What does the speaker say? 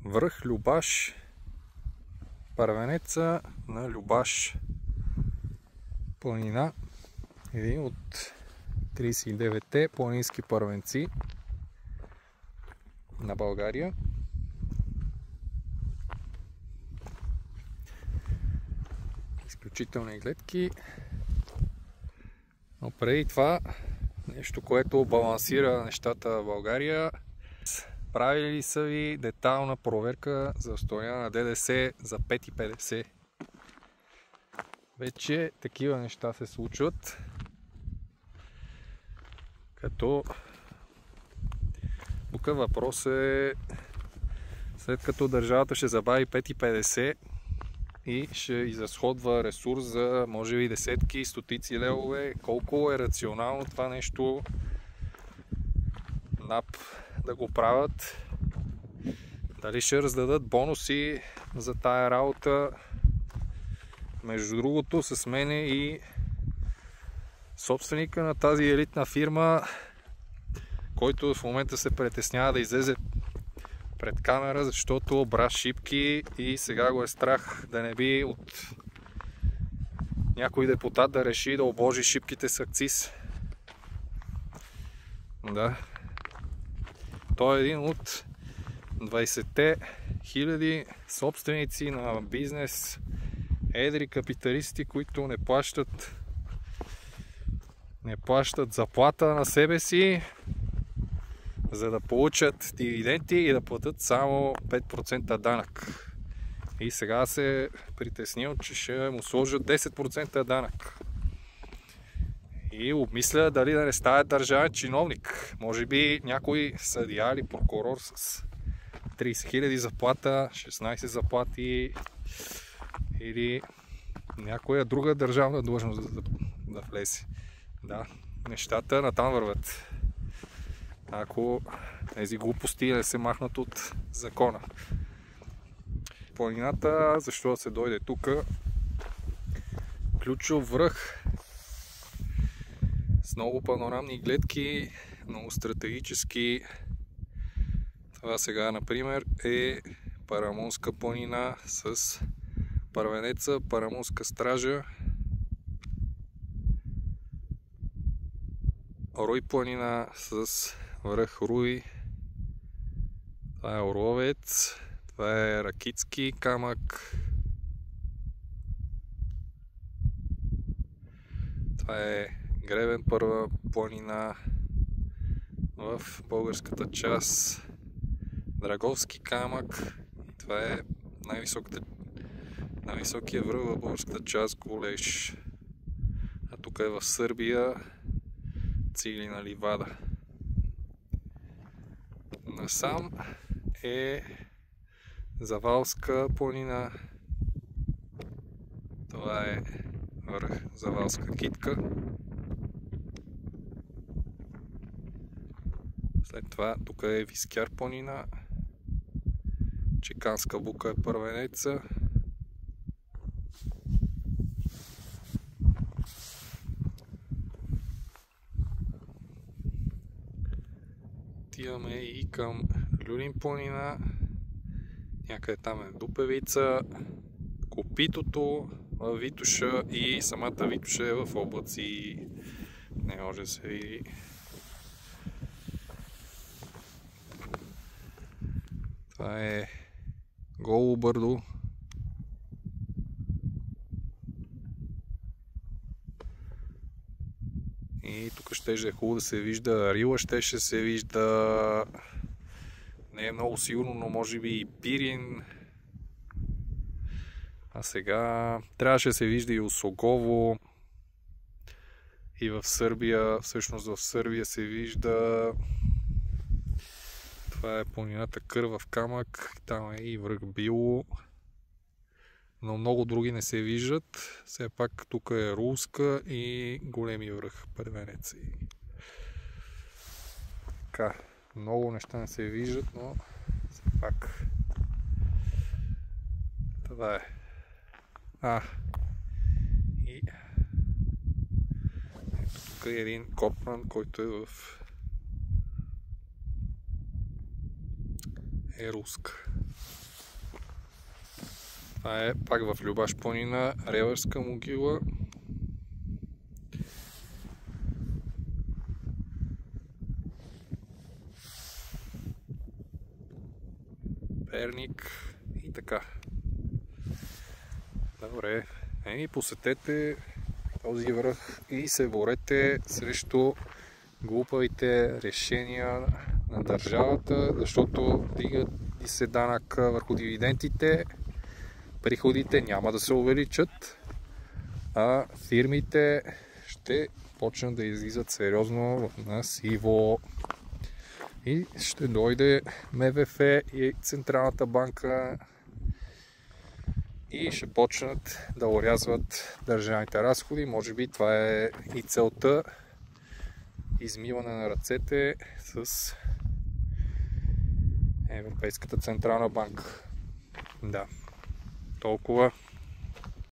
Връх Любаш, първенеца на Любаш планина, един от 39-те планински първенци на България. Изключителни гледки, но преди това нещо, което балансира нещата в България. Правили са ви детайлна проверка за стоеността на ДДС за 5,50. Вече такива неща се случват, като тук въпрос е, след като държавата ще забави 5,50 и ще изразходва ресурс за може би десетки, стотици левове, колко е рационално това нещо НАП да го правят, дали ще раздадат бонуси за тая работа. Между другото, с мене и собственика на тази елитна фирма, който в момента се притеснява да излезе пред камера, защото бра шипки и сега го е страх да не би от някой депутат да реши да обложи шипките с акциз. Да. Той е един от 20-те хиляди собственици на бизнес, едри капиталисти, които не плащат заплата на себе си, за да получат дивиденти и да платят само 5% данък. И сега се притеснил, че ще му сложат 10% данък. И обмисля дали да не става държавен чиновник. Може би някой съдия или прокурор с 30 000 заплата, 16 заплати или някоя друга държавна длъжност да влезе. Да, нещата натам върват, ако тези глупости не се махнат от закона. Планината, защо да се дойде тук? Ключов връх с много панорамни гледки, много стратегически. Това сега, например, е Парамонска планина с първенеца, Парамонска стража, Руй планина с връх Руй, това е Орловец, това е Ракитски камък, това е Гребен първа планина в българската част, Драговски камък, и това е най-високия връх в българската част, Голеш. А тук е в Сърбия Цилина ливада. Насам е Завалска планина. Това е връх Завалска китка. След това тук е Вискяр планина. Чеканска бука е първенеца. Отиваме и към Люлин планина. Някъде там е Дупевица, Копитото в Витоша и самата Витоша е в облаци. Не може да се види. Това е Голо бърдо. И тук ще е хубаво да се вижда Рила, ще се вижда, не е много сигурно, но може би и Пирин. А сега трябваше да се вижда и Осогово. И в Сърбия, всъщност в Сърбия се вижда, това е планината Кървав камък, там е и връх Било. Но много други не се виждат. Все пак тук е Руска и големи връх Първенец. Така, много неща не се виждат, но все пак това е. И ето тук е един Копран, който е в е руска. Това е пак в Любаш планина, Ревърска могила. Перник и така. Добре, посетете този връх и се борете срещу глупавите решения на държавата, защото дига се данък върху дивидендите, приходите няма да се увеличат, а фирмите ще почнат да излизат сериозно на сиво. И ще дойде МВФ и Централната банка и ще почнат да орязват държавните разходи. Може би това е и целта. Измиване на ръцете с Европейската Централна банка. Да, толкова.